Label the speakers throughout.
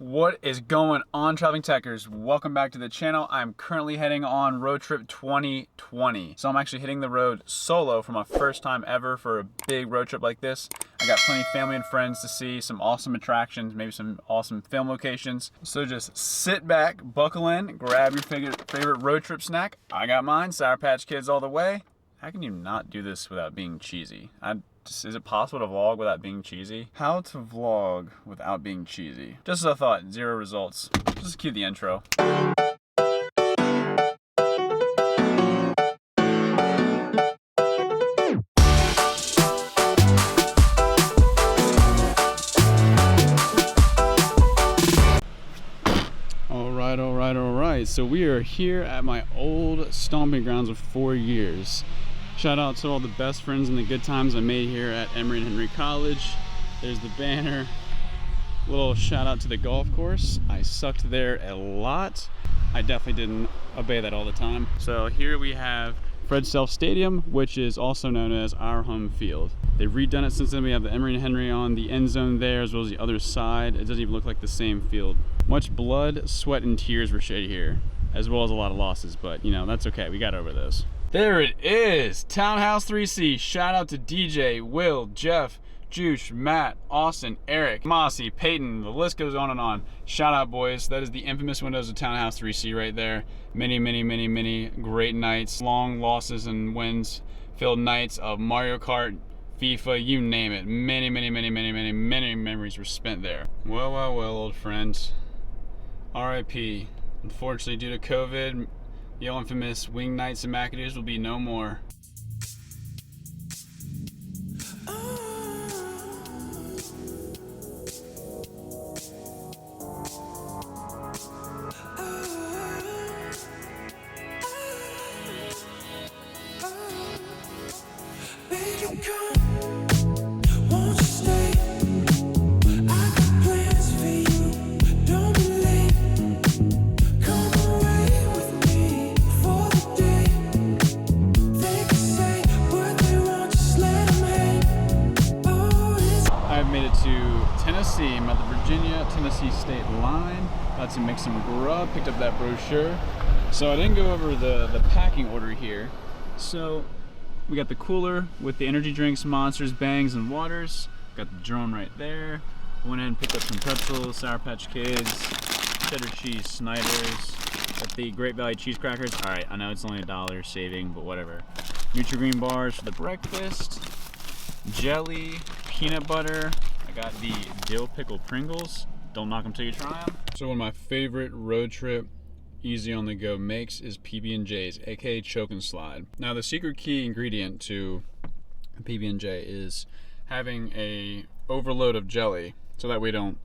Speaker 1: What is going on, traveling techers? Welcome back to the channel. I'm currently heading on road trip 2020. So I'm actually hitting the road solo for my first time ever for a big road trip like this. I got plenty of family and friends to see, some awesome attractions, maybe some awesome film locations. So just sit back, buckle in, grab your favorite road trip snack. I got mine, Sour Patch Kids all the way. How can you not do this without being cheesy? Is it possible to vlog without being cheesy? How to vlog without being cheesy? Just as a thought, 0 results. Just cue the intro. All right. So we are here at my old stomping grounds of 4 years. Shout out to all the best friends and the good times I made here at Emory and Henry College. There's the banner. Little shout out to the golf course. I sucked there a lot. I definitely didn't obey that all the time. So here we have Fred Self Stadium, which is also known as our home field. They've redone it since then. We have the Emory and Henry on the end zone there, as well as the other side. It doesn't even look like the same field. Much blood, sweat, and tears were shed here, as well as a lot of losses, but you know, that's okay. We got over those. There it is, Townhouse 3C. Shout out to DJ, Will, Jeff, Juice, Matt, Austin, Eric, Mossy, Peyton, the list goes on and on. Shout out, boys. That is the infamous windows of Townhouse 3C right there. Many great nights, long losses and wins filled nights of Mario Kart, FIFA, you name it. Many memories were spent there. Well, old friends. RIP. Unfortunately, due to COVID, the infamous wing nights and McAdoo's will be no more. Tennessee. I'm at the Virginia-Tennessee state line. About to make some grub, picked up that brochure. So I didn't go over the packing order here. So we got the cooler with the energy drinks, monsters, bangs, and waters. Got the drone right there. Went ahead and picked up some pretzels, Sour Patch Kids, cheddar cheese Snyder's, got the Great Valley cheese crackers. All right, I know it's only $1 saving, but whatever. Nutri-Green bars for the breakfast, jelly, peanut butter. I got the dill pickle Pringles. Don't knock them till you try them. So one of my favorite road trip, easy on the go makes is PB&J's, aka Choke and Slide. Now the secret key ingredient to PB&J is having a overload of jelly, so that we don't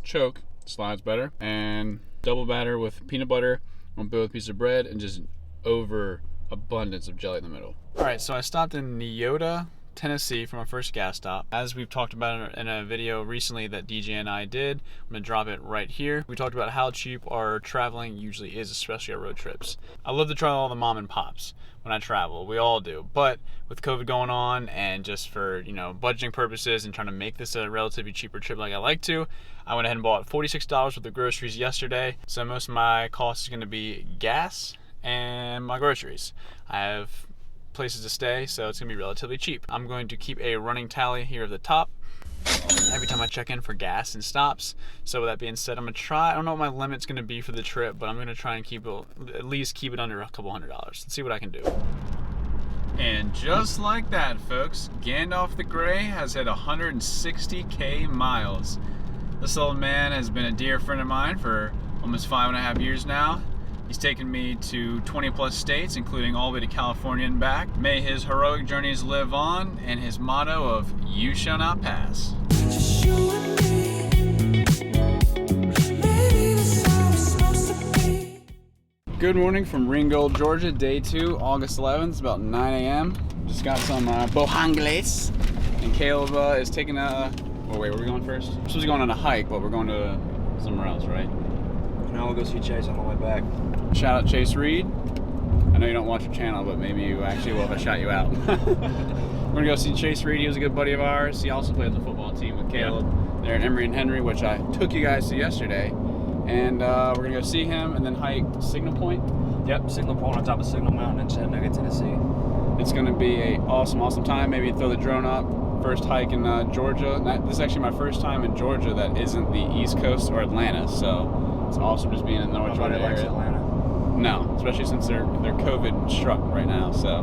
Speaker 1: choke, slides better, and double batter with peanut butter on both pieces of bread, and just over abundance of jelly in the middle. All right, so I stopped in Neoda, Tennessee for my first gas stop. As we've talked about in a video recently that DJ and I did, I'm gonna drop it right here. We talked about how cheap our traveling usually is, especially our road trips. I love to try all the mom and pops when I travel. We all do. But with COVID going on and just for, you know, budgeting purposes and trying to make this a relatively cheaper trip like I like to, I went ahead and bought $46 worth of groceries yesterday. So most of my cost is gonna be gas and my groceries. I have places to stay, so it's gonna be relatively cheap. I'm going to keep a running tally here at the top every time I check in for gas and stops. So with that being said, I'm gonna try, I don't know what my limit's gonna be for the trip, but I'm gonna try and at least keep it under a couple $100s. Let's see what I can do. And just like that, folks, Gandalf the Grey has hit 160K miles. This old man has been a dear friend of mine for almost 5.5 years now. He's taken me to 20 plus states, including all the way to California and back. May his heroic journeys live on, and his motto of, "You shall not pass." Just you and me. Maybe this how it's supposed to be. Good morning from Ringgold, Georgia, day 2, August 11th. It's about 9 a.m. Just got some bojangles, and Caleb is taking a, oh wait, where are we going first? We're supposed to be going on a hike, but we're going to somewhere else, right?
Speaker 2: Now we'll go see Chase on the way back.
Speaker 1: Shout out Chase Reed. I know you don't watch your channel, but maybe you actually will if I shout you out. We're gonna go see Chase Reed. He was a good buddy of ours. He also played on the football team with Caleb there at Emory and Henry, which I took you guys to yesterday. and we're gonna go see him and then hike Signal Point.
Speaker 2: Yep, Signal Point on top of Signal Mountain in Chattanooga, Tennessee.
Speaker 1: It's gonna be a awesome time. Maybe throw the drone up. First hike in Georgia. This is actually my first time in Georgia that isn't the East Coast or Atlanta, so it's awesome just being in the North Georgia area.
Speaker 2: Likes Atlanta.
Speaker 1: No, especially since they're COVID struck right now. So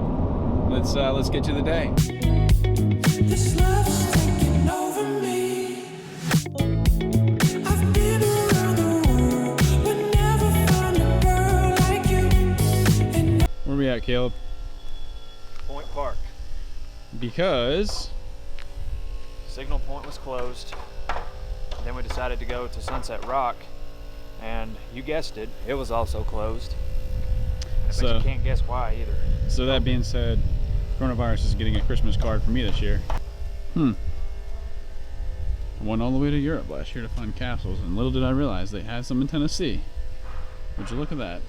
Speaker 1: let's get to the day.
Speaker 3: This love's taking over me. I've been around the world, but never found a girl like you.
Speaker 1: Where we at, Caleb?
Speaker 2: Point Park.
Speaker 1: Because
Speaker 2: Signal Point was closed. Then we decided to go to Sunset Rock, and you guessed it, it was also closed. I bet you can't guess why either.
Speaker 1: So that being said, coronavirus is getting a Christmas card for me this year. I went all the way to Europe last year to find castles, and little did I realize they had some in Tennessee. Would you look at that?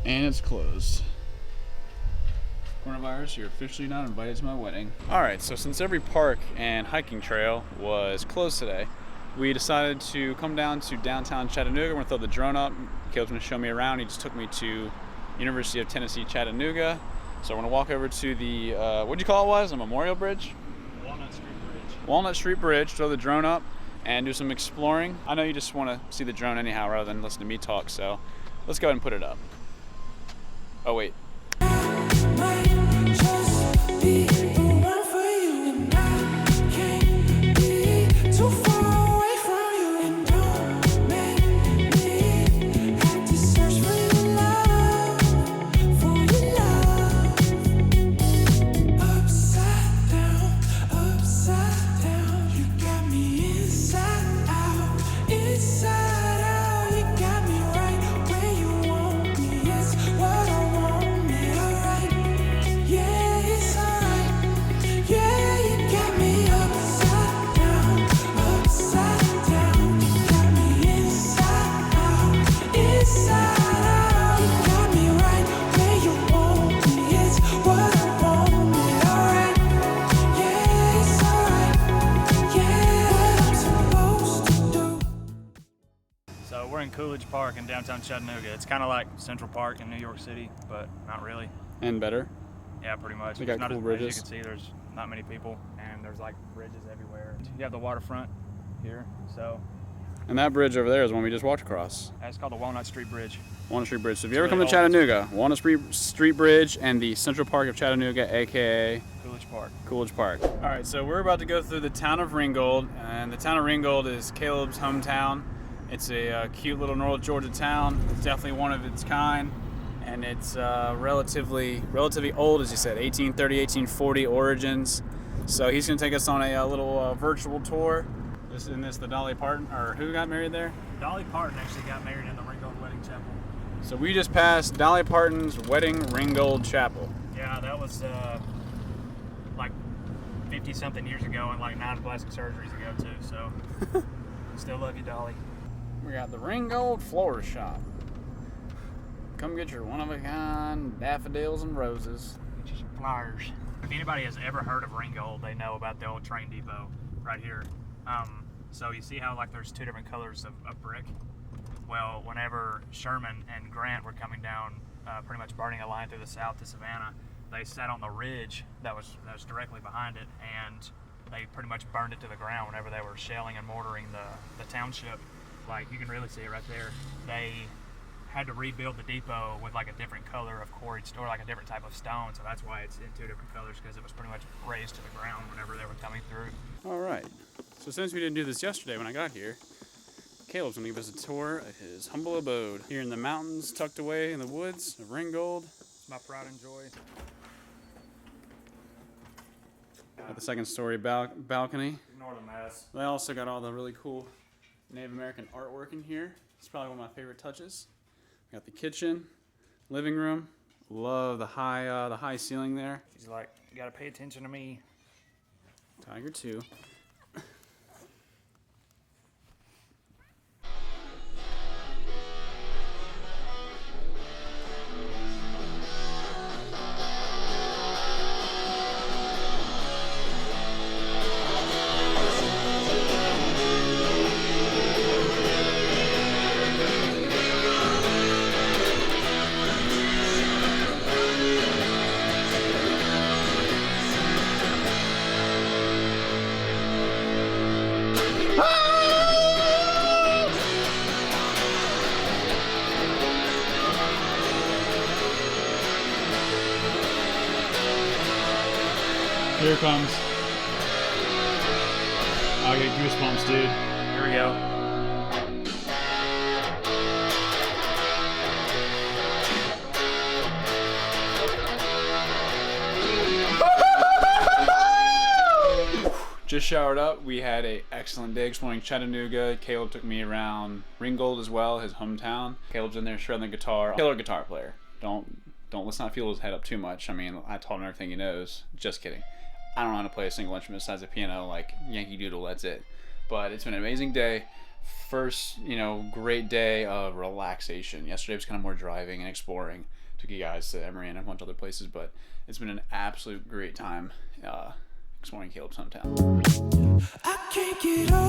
Speaker 1: And it's closed. Coronavirus, you're officially not invited to my wedding. Alright, so since every park and hiking trail was closed today, we decided to come down to downtown Chattanooga. We're gonna throw the drone up. Caleb's gonna show me around. He just took me to University of Tennessee, Chattanooga. So we're gonna walk over to the, what'd you call it was? A Memorial Bridge?
Speaker 2: Walnut Street Bridge.
Speaker 1: Walnut Street Bridge, throw the drone up and do some exploring. I know you just wanna see the drone anyhow rather than listen to me talk, so let's go ahead and put it up. Oh wait.
Speaker 3: Might just be the one for you, and I can't be too far away from you. And don't make me have to search for your love, Upside down, you got me inside out, you got me right where you want me. It's what I want, alright. Yeah, it's alright. Yeah, you got me upside down, you got me inside out, you got me right where you want me. It's what I want, alright. Yeah, it's alright. Yeah, what I'm supposed to do.
Speaker 2: So we're in Coolidge Park in downtown Chattanooga. It's kind of like Central Park in New York City, but not really.
Speaker 1: And better.
Speaker 2: Yeah, pretty much.
Speaker 1: They got
Speaker 2: There's not
Speaker 1: cool
Speaker 2: as
Speaker 1: bridges.
Speaker 2: As you can see, there's not many people, and there's like bridges everywhere. You have the waterfront here, so
Speaker 1: And that bridge over there is one we just walked across.
Speaker 2: that's called the Walnut Street Bridge.
Speaker 1: Walnut Street Bridge. So if you
Speaker 2: It's
Speaker 1: ever come
Speaker 2: really
Speaker 1: to
Speaker 2: old.
Speaker 1: Chattanooga, Walnut Street Bridge and the Central Park of Chattanooga, aka
Speaker 2: Coolidge Park.
Speaker 1: Coolidge Park. All right, so we're about to go through the town of Ringgold, and the town of Ringgold is Caleb's hometown. It's a cute little North Georgia town. It's definitely one of its kind, and it's relatively old, as you said, 1830, 1840 origins. So he's gonna take us on a little virtual tour. Isn't this the Dolly Parton, or who got married there?
Speaker 2: Dolly Parton actually got married in the Ringgold Wedding Chapel.
Speaker 1: So we just passed Dolly Parton's wedding, Ringgold Chapel.
Speaker 2: Yeah, that was like 50-something years ago, and like 9 plastic surgeries ago too. So still love you, Dolly.
Speaker 1: We got the Ringgold Floral Shop. Come get your one-of-a-kind daffodils and roses.
Speaker 2: Get you some flowers. If anybody has ever heard of Ringgold, they know about the old train depot right here. So you see how like there's 2 different colors of brick? Well, whenever Sherman and Grant were coming down, pretty much burning a line through the south to Savannah, they sat on the ridge that was directly behind it, and they pretty much burned it to the ground whenever they were shelling and mortaring the township. Like, you can really see it right there. They had to rebuild the depot with like a different color of quarried or like a different type of stone, so that's why it's in 2 different colors, because it was pretty much razed to the ground whenever they were coming through.
Speaker 1: All right. So since we didn't do this yesterday when I got here, Caleb's gonna give us a tour of his humble abode here in the mountains, tucked away in the woods of Ringgold.
Speaker 2: It's my pride and joy.
Speaker 1: Got the second story balcony.
Speaker 2: Ignore the mess.
Speaker 1: They also got all the really cool Native American artwork in here. It's probably one of my favorite touches. Got the kitchen, living room. Love the high ceiling there.
Speaker 2: He's like, you gotta pay attention to me.
Speaker 1: Tiger 2. Here it comes. I get goosebumps, dude.
Speaker 2: Here we go.
Speaker 1: Just showered up. We had an excellent day exploring Chattanooga. Caleb took me around Ringgold as well, his hometown. Caleb's in there shredding the guitar. Killer guitar player. Let's not feel his head up too much. I mean, I taught him everything he knows. Just kidding. I don't know how to play a single instrument besides a piano, like Yankee Doodle, that's it. But it's been an amazing day. First, great day of relaxation. Yesterday was kind of more driving and exploring. Took you guys to Emory and a bunch of other places, but it's been an absolute great time exploring Caleb's hometown.
Speaker 3: I can't get over